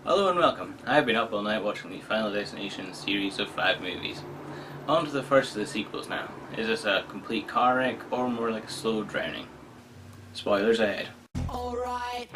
Hello and welcome. I've been up all night watching the Final Destination series of 5 movies. On to the first of the sequels now. Is this a complete car wreck or more like a slow drowning? Spoilers ahead. Alright.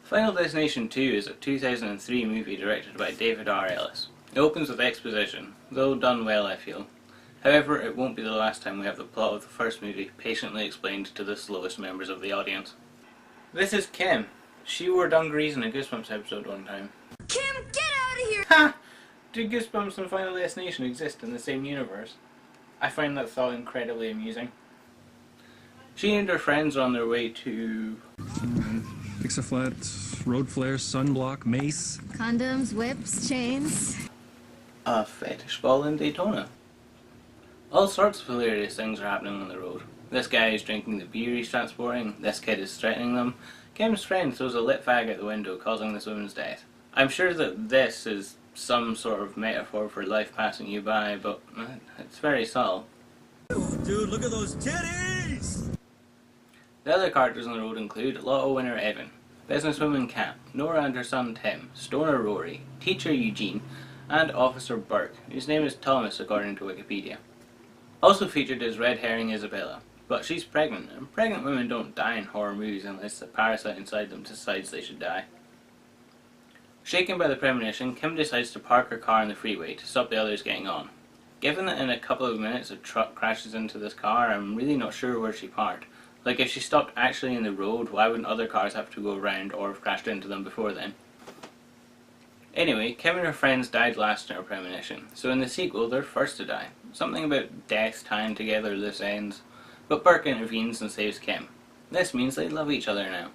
Final Destination 2 is a 2003 movie directed by David R. Ellis. It opens with exposition, though done well I feel. However, it won't be the last time we have the plot of the first movie patiently explained to the slowest members of the audience. This is Kim. She wore dungarees in a Goosebumps episode one time. Kim, get out of here! Ha! Do Goosebumps and Final Destination exist in the same universe? I find that thought incredibly amusing. She and her friends are on their way to... Fix-a-flat, road flare, sunblock, mace. Condoms, whips, chains. a fetish ball in Daytona. All sorts of hilarious things are happening on the road. This guy is drinking the beer he's transporting, this kid is threatening them. Kim's friend throws a lit fag out the window, causing this woman's death. I'm sure that this is some sort of metaphor for life passing you by, but it's very subtle. Dude, look at those titties! The other characters on the road include Lotto winner Evan, businesswoman Kat, Nora and her son Tim, stoner Rory, teacher Eugene, and Officer Burke, whose name is Thomas according to Wikipedia. Also featured is red herring Isabella, but she's pregnant, and pregnant women don't die in horror movies unless the parasite inside them decides they should die. Shaken by the premonition, Kim decides to park her car on the freeway to stop the others getting on. Given that in a couple of minutes a truck crashes into this car, I'm really not sure where she parked. Like, if she stopped actually in the road, why wouldn't other cars have to go around or have crashed into them before then? Anyway, Kim and her friends died last in her premonition, so in the sequel they're first to die. Something about death tying together loose ends, but Burke intervenes and saves Kim. This means they love each other now.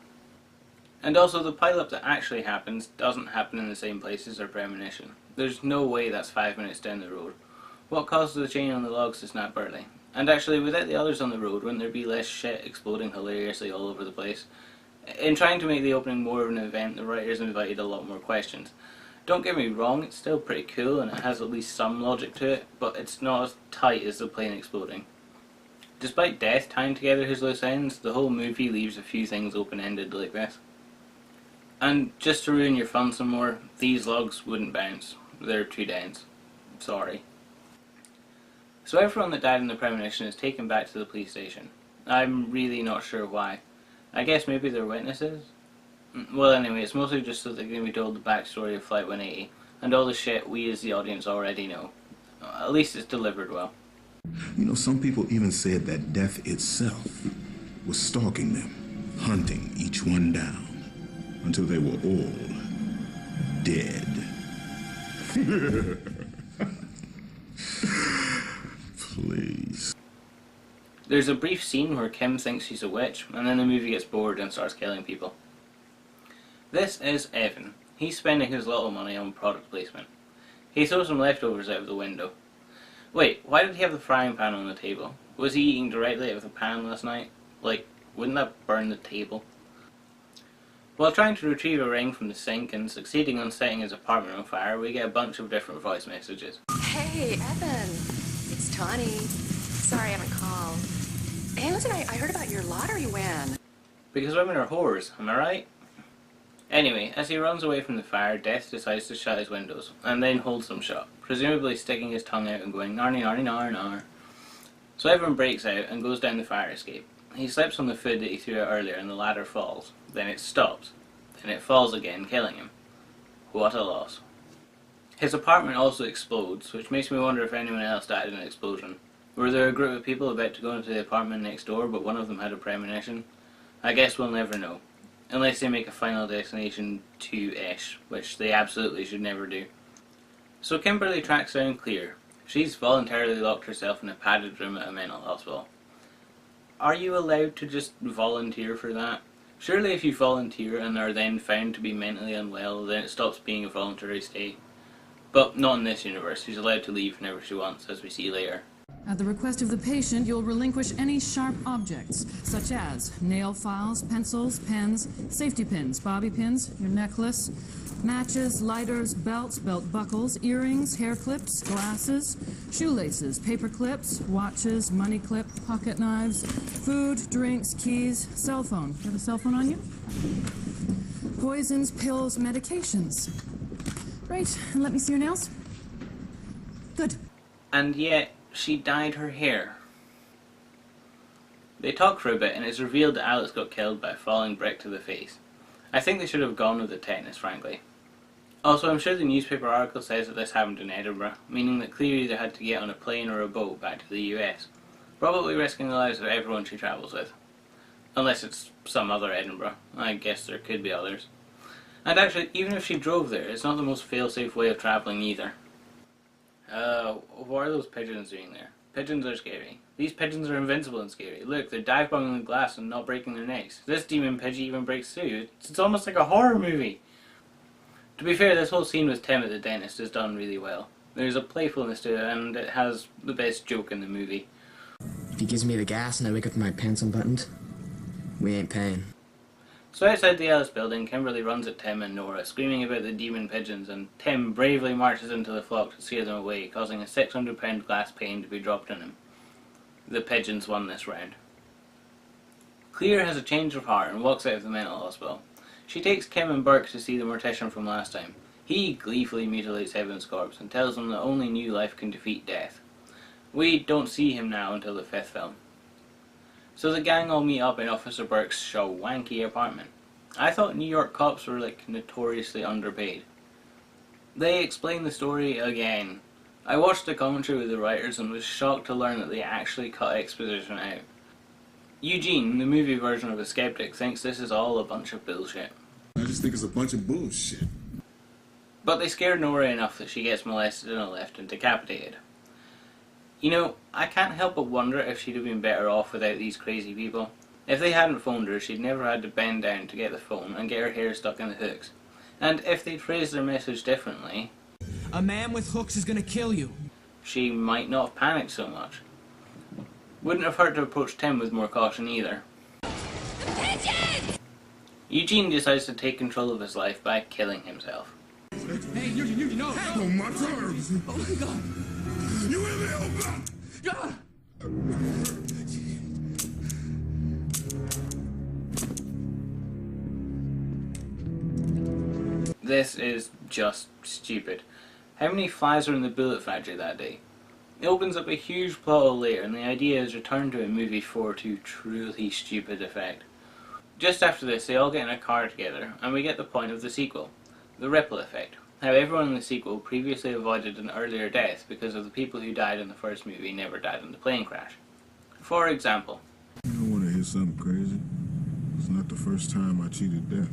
And also, the pileup that actually happens doesn't happen in the same place as her premonition. There's no way that's 5 minutes down the road. What causes the chain on the logs to snap early? And actually, without the others on the road, wouldn't there be less shit exploding hilariously all over the place? In trying to make the opening more of an event, the writers invited a lot more questions. Don't get me wrong, it's still pretty cool and it has at least some logic to it, but it's not as tight as the plane exploding. Despite death tying together his loose ends, the whole movie leaves a few things open-ended like this. And just to ruin your fun some more, these logs wouldn't bounce. They're too dense. Sorry. So everyone that died in the premonition is taken back to the police station. I'm really not sure why. I guess maybe they're witnesses? Well, anyway, it's mostly just so they can be told the backstory of Flight 180, and all the shit we as the audience already know. At least it's delivered well. You know, some people even said that death itself was stalking them, hunting each one down, until they were all dead. Please. There's a brief scene where Kim thinks she's a witch, and then the movie gets bored and starts killing people. This is Evan. He's spending his little money on product placement. He throws some leftovers out of the window. Wait, why did he have the frying pan on the table? Was he eating directly out of the pan last night? Like, wouldn't that burn the table? While trying to retrieve a ring from the sink and succeeding on setting his apartment on fire, we get a bunch of different voice messages. Hey, Evan. It's Tawny. Sorry I haven't called. Hey, listen, I heard about your lottery win. Because women are whores, am I right? Anyway, as he runs away from the fire, Death decides to shut his windows, and then holds them shut, presumably sticking his tongue out and going narny narny nar nar. So everyone breaks out and goes down the fire escape. He slips on the food that he threw out earlier and the ladder falls. Then it stops. Then it falls again, killing him. What a loss. His apartment also explodes, which makes me wonder if anyone else died in an explosion. Were there a group of people about to go into the apartment next door, but one of them had a premonition? I guess we'll never know. Unless they make a Final Destination 2-ish, which they absolutely should never do. So Kimberly tracks down Clear. She's voluntarily locked herself in a padded room at a mental hospital. Are you allowed to just volunteer for that? Surely if you volunteer and are then found to be mentally unwell, then it stops being a voluntary stay. But not in this universe. She's allowed to leave whenever she wants, as we see later. At the request of the patient, you'll relinquish any sharp objects, such as nail files, pencils, pens, safety pins, bobby pins, your necklace, matches, lighters, belts, belt buckles, earrings, hair clips, glasses, shoelaces, paper clips, watches, money clip, pocket knives, food, drinks, keys, cell phone. You have a cell phone on you? Poisons, pills, medications. Right, and let me see your nails. Good. And yet, she dyed her hair. They talk for a bit and it's revealed that Alex got killed by a falling brick to the face. I think they should have gone with the tetanus, frankly. Also, I'm sure the newspaper article says that this happened in Edinburgh, meaning that Clear either had to get on a plane or a boat back to the US, probably risking the lives of everyone she travels with. Unless it's some other Edinburgh. I guess there could be others. And actually, even if she drove there, it's not the most fail-safe way of travelling either. What are those pigeons doing there? Pigeons are scary. These pigeons are invincible and scary. Look, they're dive bombing the glass and not breaking their necks. This demon pigeon even breaks through. It's almost like a horror movie. To be fair, this whole scene with Tim at the dentist is done really well. There's a playfulness to it, and it has the best joke in the movie. If he gives me the gas and I wake up with my pants unbuttoned, we ain't paying. So outside the Ellis building, Kimberly runs at Tim and Nora, screaming about the demon pigeons, and Tim bravely marches into the flock to scare them away, causing a £600 glass pane to be dropped on him. The pigeons won this round. Clear has a change of heart and walks out of the mental hospital. She takes Kim and Burke to see the mortician from last time. He gleefully mutilates Evan's corpse and tells them that only new life can defeat death. We don't see him now until the 5th film. So the gang all meet up in Officer Burke's wanky apartment. I thought New York cops were like notoriously underpaid. They explain the story again. I watched the commentary with the writers and was shocked to learn that they actually cut exposition out. Eugene, the movie version of a skeptic, thinks this is all a bunch of bullshit. I just think it's a bunch of bullshit. But they scare Nora enough that she gets molested in a lift and decapitated. You know, I can't help but wonder if she'd have been better off without these crazy people. If they hadn't phoned her, she'd never had to bend down to get the phone and get her hair stuck in the hooks. And if they'd phrased their message differently, A man with hooks is gonna kill you. she might not have panicked so much. Wouldn't have hurt to approach Tim with more caution either. Eugene decides to take control of his life by killing himself. Hey, you know. Oh, my nerves! Oh my god. You in there, Ah! This is just stupid. How many flies were in the bullet factory that day? It opens up a huge plot hole later, and the idea is returned to in movie 4 to truly stupid effect. Just after this, they all get in a car together, and we get the point of the sequel, the ripple effect. How everyone in the sequel previously avoided an earlier death because of the people who died in the first movie never died in the plane crash. For example, You don't want to hear something crazy? It's not the first time I cheated death.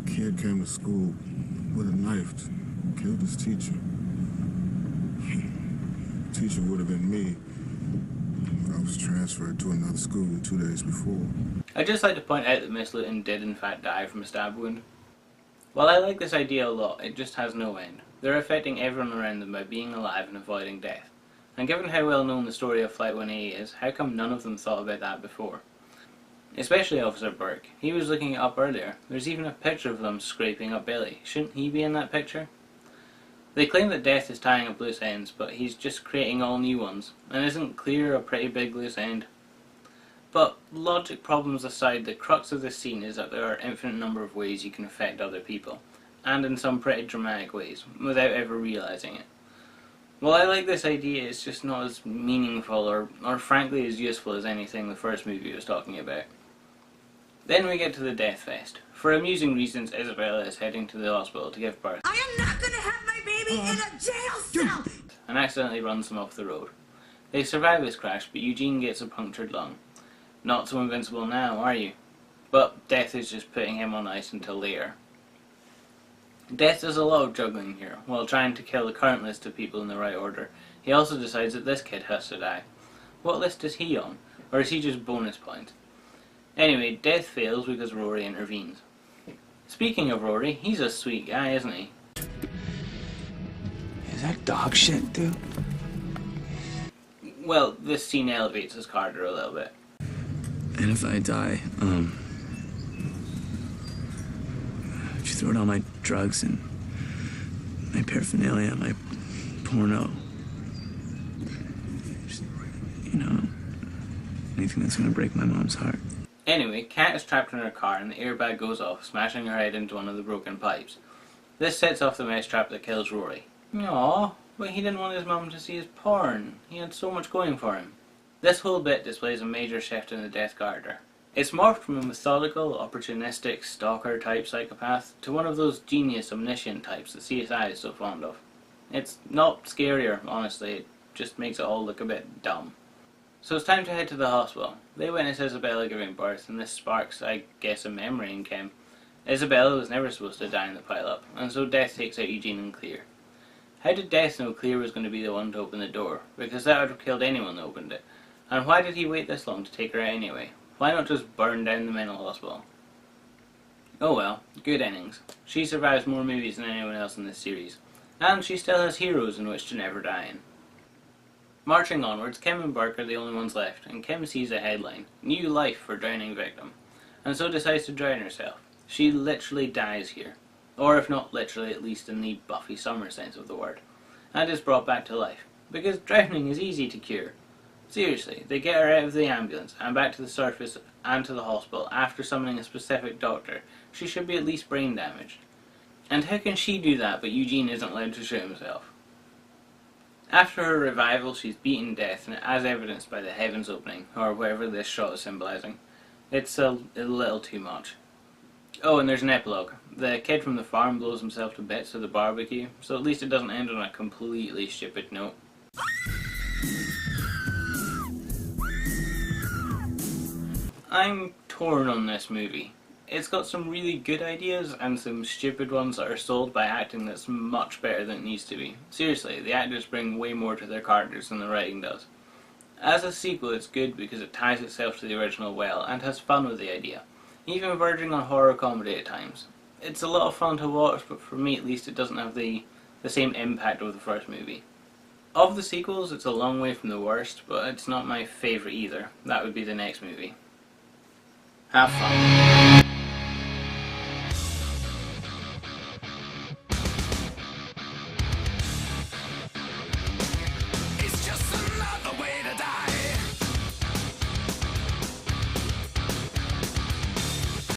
Kid came to school with a knife, killed his teacher. Teacher would have been me. I was transferred to another school 2 days before. I'd just like to point out that Miss Luton did in fact die from a stab wound. While I like this idea a lot, it just has no end. They're affecting everyone around them by being alive and avoiding death. And given how well known the story of Flight 180 is, how come none of them thought about that before? Especially Officer Burke. He was looking it up earlier. There's even a picture of them scraping up Billy. Shouldn't he be in that picture? They claim that Death is tying up loose ends, but he's just creating all new ones. And isn't Clear a pretty big loose end? But logic problems aside, the crux of this scene is that there are an infinite number of ways you can affect other people, and in some pretty dramatic ways, without ever realising it. While I like this idea, it's just not as meaningful or frankly as useful as anything the first movie was talking about. Then we get to the Death Fest. For amusing reasons, Isabella is heading to the hospital to give birth, I am not gonna have my baby in a jail cell! and accidentally runs them off the road. They survive this crash, but Eugene gets a punctured lung. Not so invincible now, are you? But Death is just putting him on ice until later. Death does a lot of juggling here. While trying to kill the current list of people in the right order, he also decides that this kid has to die. What list is he on? Or is he just bonus points? Anyway, Death fails because Rory intervenes. Speaking of Rory, he's a sweet guy, isn't he? Is that dog shit, dude? Well, this scene elevates his character a little bit. And if I die, would you throw down my drugs and my paraphernalia, my porno? Just, you know, anything that's gonna break my mom's heart. Anyway, Kat is trapped in her car and the airbag goes off, smashing her head into one of the broken pipes. This sets off the mesh trap that kills Rory. Aww, but he didn't want his mum to see his porn. He had so much going for him. This whole bit displays a major shift in the Death character. It's morphed from a methodical, opportunistic, stalker-type psychopath to one of those genius, omniscient types that CSI is so fond of. It's not scarier, honestly, it just makes it all look a bit dumb. So it's time to head to the hospital. They witness Isabella giving birth, and this sparks, I guess, a memory in Kim. Isabella was never supposed to die in the pile-up, and so Death takes out Eugene and Clear. How did Death know Clear was going to be the one to open the door? Because that would have killed anyone that opened it. And why did he wait this long to take her out anyway? Why not just burn down the mental hospital? Oh well, good innings. She survives more movies than anyone else in this series. And she still has heroes in which to never die in. Marching onwards, Kim and Burke are the only ones left, and Kim sees a headline, "New life for drowning victim," and so decides to drown herself. She literally dies here. Or if not literally, at least in the Buffy Summer sense of the word, and is brought back to life. Because drowning is easy to cure. Seriously, they get her out of the ambulance and back to the surface and to the hospital after summoning a specific doctor. She should be at least brain damaged. And how can she do that but Eugene isn't allowed to shoot himself? After her revival, she's beaten Death, and as evidenced by the heavens opening, or whatever this shot is symbolising, it's a little too much. Oh, and there's an epilogue. The kid from the farm blows himself to bits at the barbecue, so at least it doesn't end on a completely stupid note. I'm torn on this movie. It's got some really good ideas and some stupid ones that are sold by acting that's much better than it needs to be. Seriously, the actors bring way more to their characters than the writing does. As a sequel, it's good because it ties itself to the original well and has fun with the idea, even verging on horror comedy at times. It's a lot of fun to watch, but for me at least it doesn't have the same impact of the first movie. Of the sequels, it's a long way from the worst, but it's not my favourite either. That would be the next movie. Have fun.